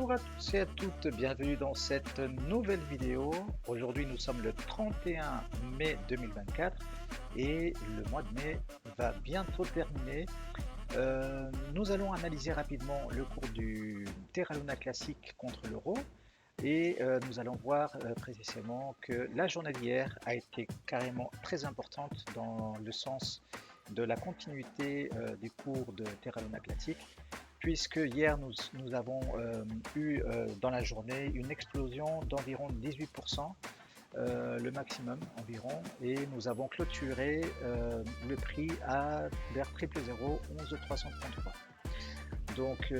Bonjour à tous et à toutes, bienvenue dans cette nouvelle vidéo. Aujourd'hui nous sommes le 31 mai 2024 et le mois de mai va bientôt terminer. Nous allons analyser rapidement le cours du Terra Luna classique contre l'euro et nous allons voir précisément que la journée d'hier a été carrément très importante dans le sens de la continuité des cours de Terra Luna classique, puisque hier nous avons eu dans la journée une explosion d'environ 18%, le maximum environ, et nous avons clôturé le prix à vers 000 11333. Donc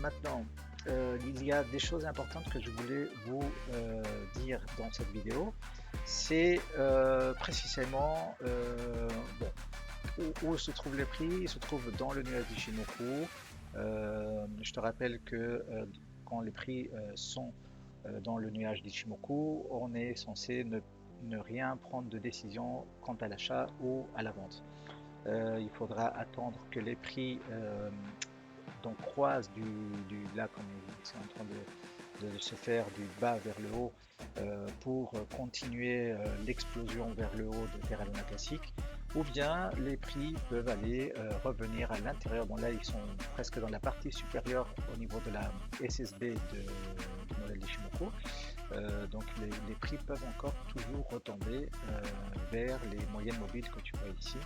maintenant, il y a des choses importantes que je voulais vous dire dans cette vidéo. C'est précisément où se trouvent les prix. Ils se trouvent dans le nuage d'Ichimoku. Je te rappelle que quand les prix sont dans le nuage d'Ichimoku, on est censé ne rien prendre de décision quant à l'achat ou à la vente. Il faudra attendre que les prix donc croisent là comme c'est en train de se faire du bas vers le haut pour continuer l'explosion vers le haut de Terra Luna classique, ou bien les prix peuvent aller revenir à l'intérieur. Bon là ils sont presque dans la partie supérieure au niveau de la SSB du modèle d'Ichimoku. Donc les prix peuvent encore toujours retomber vers les moyennes mobiles que tu vois ici.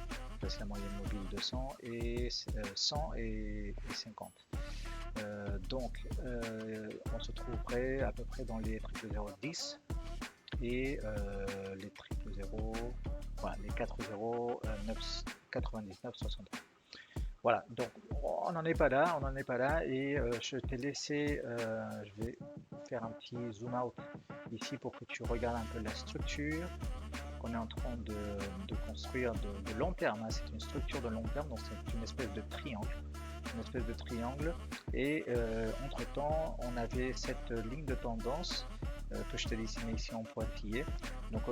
C'est la moyenne mobile de 100 et 50. Donc on se trouverait à peu près dans les 00010 et les 000, voilà, les 99 63. Voilà, donc on n'en est pas là, et je t'ai laissé, je vais faire un petit zoom out ici pour que tu regardes un peu la structure qu'on est en train de construire de long terme, hein. C'est une structure de long terme, donc c'est une espèce de triangle, et entre temps on avait cette ligne de tendance que je t'ai dessiné ici en pointillé. Donc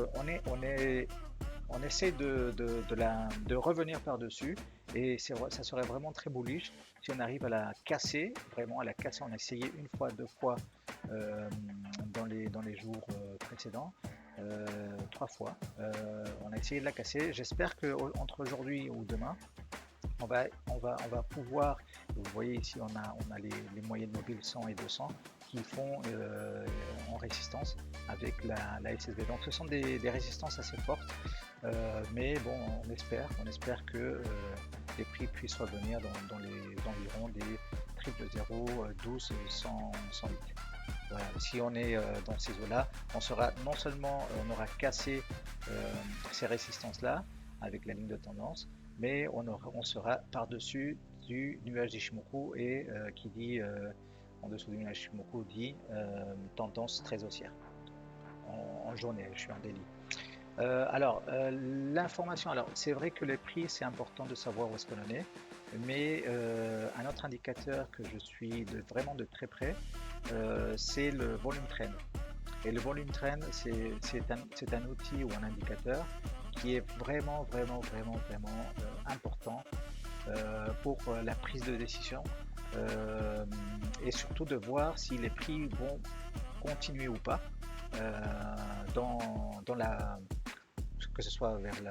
on essaie de revenir par-dessus, et ça serait vraiment très bullish si on arrive à la casser, vraiment à la casser. On a essayé une fois, deux fois dans les jours précédents, trois fois. On a essayé de la casser. J'espère que entre aujourd'hui ou demain, on va pouvoir, vous voyez ici on a les moyennes mobiles 100 et 200 qui font en résistance avec la SSB. Donc ce sont des résistances assez fortes, mais bon, on espère que les prix puissent revenir dans les environs des 000 12 100 108. Voilà. Si on est dans ces eaux-là, non seulement on aura cassé ces résistances-là avec la ligne de tendance, mais on sera par-dessus du nuage d'Ichimoku, et qui dit en dessous du nuage d'Ichimoku dit tendance très haussière en journée. Je suis en délit. L'information, alors c'est vrai que les prix, c'est important de savoir où est-ce qu'on en est, mais un autre indicateur que je suis vraiment de très près, c'est le volume trend. Et le volume trend, c'est un outil ou un indicateur qui est vraiment important pour la prise de décision, et surtout de voir si les prix vont continuer ou pas dans la, que ce soit vers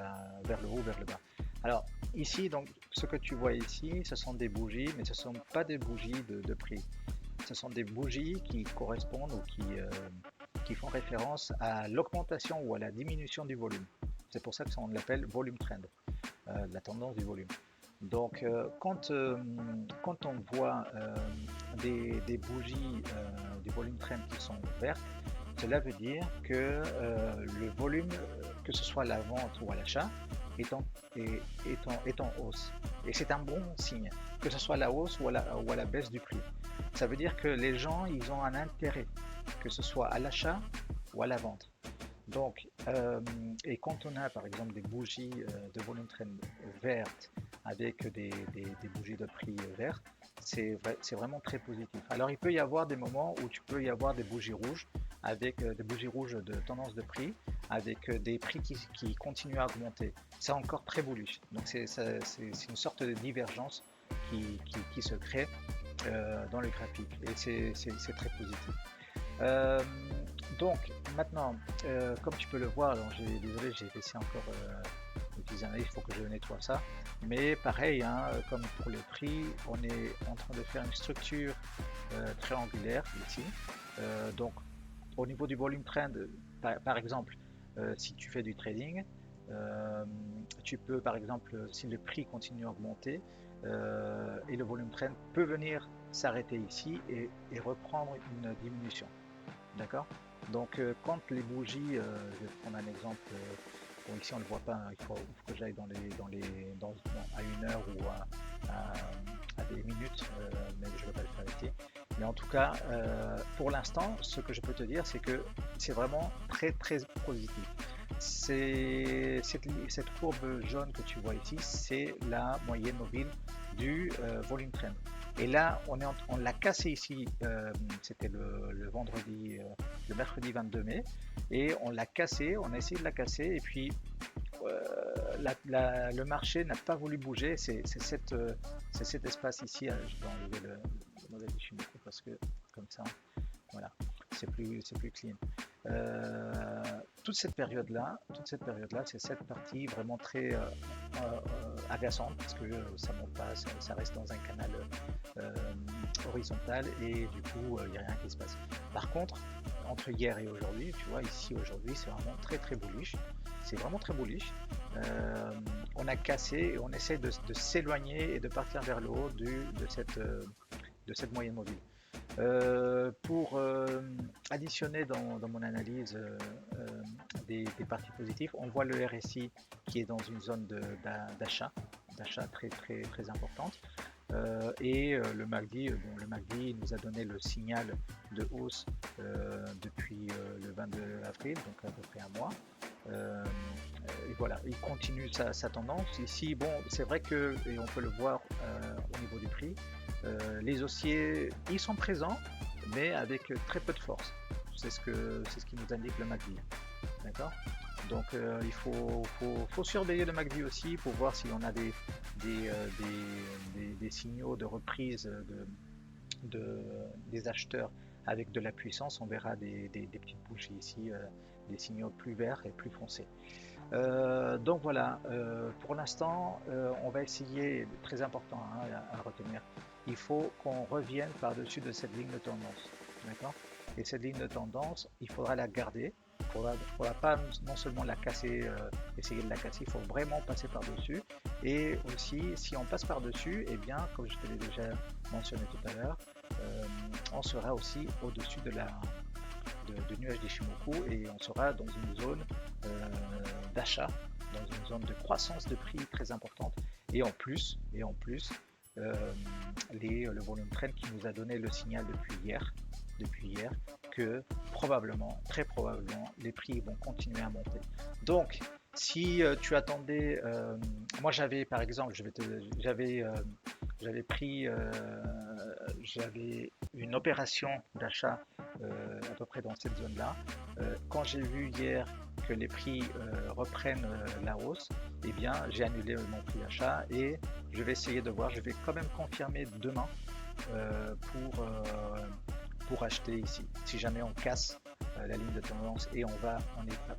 le haut ou vers le bas. Alors ici, donc ce que tu vois ici, ce sont des bougies, mais ce ne sont pas des bougies de prix. Ce sont des bougies qui correspondent ou qui font référence à l'augmentation ou à la diminution du volume. C'est pour ça qu'on l'appelle volume trend, la tendance du volume. Donc quand on voit des bougies du volume trend qui sont vertes, cela veut dire que le volume, que ce soit à la vente ou à l'achat, est en hausse. Et c'est un bon signe, que ce soit à la hausse ou à la baisse du prix. Ça veut dire que les gens, ils ont un intérêt, que ce soit à l'achat ou à la vente. Donc, et quand on a par exemple des bougies de volume trend vertes avec des bougies de prix vertes, c'est vraiment très positif. Alors il peut y avoir des moments où tu peux y avoir des bougies rouges, avec des bougies rouges de tendance de prix, avec des prix qui continuent à augmenter. C'est encore très bullish. Donc c'est une sorte de divergence qui se crée dans le graphique et c'est très positif. Euh, donc maintenant, comme tu peux le voir, alors désolé, j'ai laissé encore utiliser un il faut que je nettoie ça. Mais pareil, hein, comme pour le prix, on est en train de faire une structure triangulaire ici. Donc au niveau du volume trend, par exemple, si tu fais du trading, euh, tu peux par exemple, si le prix continue à augmenter et le volume trend peut venir s'arrêter ici et reprendre une diminution. D'accord? Donc, quand les bougies, je vais prendre un exemple, bon, ici on ne le voit pas, hein, il faut que j'aille à une heure ou à des minutes, mais je ne vais pas le faire ici. Mais en tout cas, pour l'instant, ce que je peux te dire, c'est que c'est vraiment très très positif. Cette courbe jaune que tu vois ici, c'est la moyenne mobile du volume trend. Et là, on l'a cassé ici, c'était le mercredi 22 mai, et on l'a cassé, on a essayé de la casser, et puis le marché n'a pas voulu bouger. C'est cet espace ici. Je vais enlever le modèle du Shimoku parce que comme ça, voilà, c'est plus clean. Euh, toute cette période-là, c'est cette partie vraiment très agaçante parce que ça monte pas, ça reste dans un canal euh, horizontal et du coup, il n'y a rien qui se passe. Par contre, entre hier et aujourd'hui, tu vois, ici aujourd'hui, c'est vraiment très très bullish. C'est vraiment très bullish. On a cassé et on essaie de s'éloigner et de partir vers le haut de cette moyenne mobile. Pour additionner dans mon analyse des parties positives, on voit le RSI qui est dans une zone d'achat très très très importante. Et le MACD, bon, le MACD nous a donné le signal de hausse depuis le 22 avril, donc à peu près un mois. Et voilà, il continue sa tendance. Ici, bon, c'est vrai que, et on peut le voir au niveau du prix, les haussiers, ils sont présents, mais avec très peu de force. C'est ce qui nous indique le MACD. D'accord? Donc il faut surveiller le MACD aussi pour voir si on a des signaux de reprise des acheteurs avec de la puissance. On verra des petites bougies ici, des signaux plus verts et plus foncés. Donc voilà, pour l'instant, on va essayer, très important hein, à retenir, il faut qu'on revienne par-dessus de cette ligne de tendance. D'accord? Et cette ligne de tendance, il faudra la garder. Il ne faudra pas non seulement la casser, essayer de la casser, il faut vraiment passer par-dessus. Et aussi, si on passe par-dessus, eh bien, comme je te l'ai déjà mentionné tout à l'heure, on sera aussi au-dessus de nuage d'Ishimoku et on sera dans une zone d'achat, dans une zone de croissance de prix très importante. Et en plus, le volume trend qui nous a donné le signal depuis hier que probablement, très probablement, les prix vont continuer à monter. Donc, si tu attendais, moi j'avais par exemple, j'avais une opération d'achat à peu près dans cette zone-là. Quand j'ai vu hier que les prix reprennent la hausse, eh bien j'ai annulé mon prix d'achat et je vais essayer de voir, je vais quand même confirmer demain euh, pour, euh, pour acheter ici. Si jamais on casse la ligne de tendance et on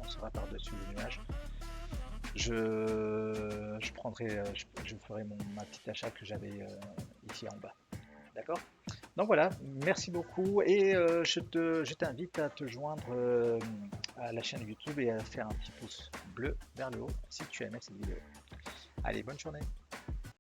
sera par-dessus le nuage, je ferai ma petite achat que j'avais ici en bas. D'accord? Donc voilà, merci beaucoup et je t'invite à te joindre à la chaîne YouTube et à faire un petit pouce bleu vers le haut si tu aimais cette vidéo. Allez, bonne journée.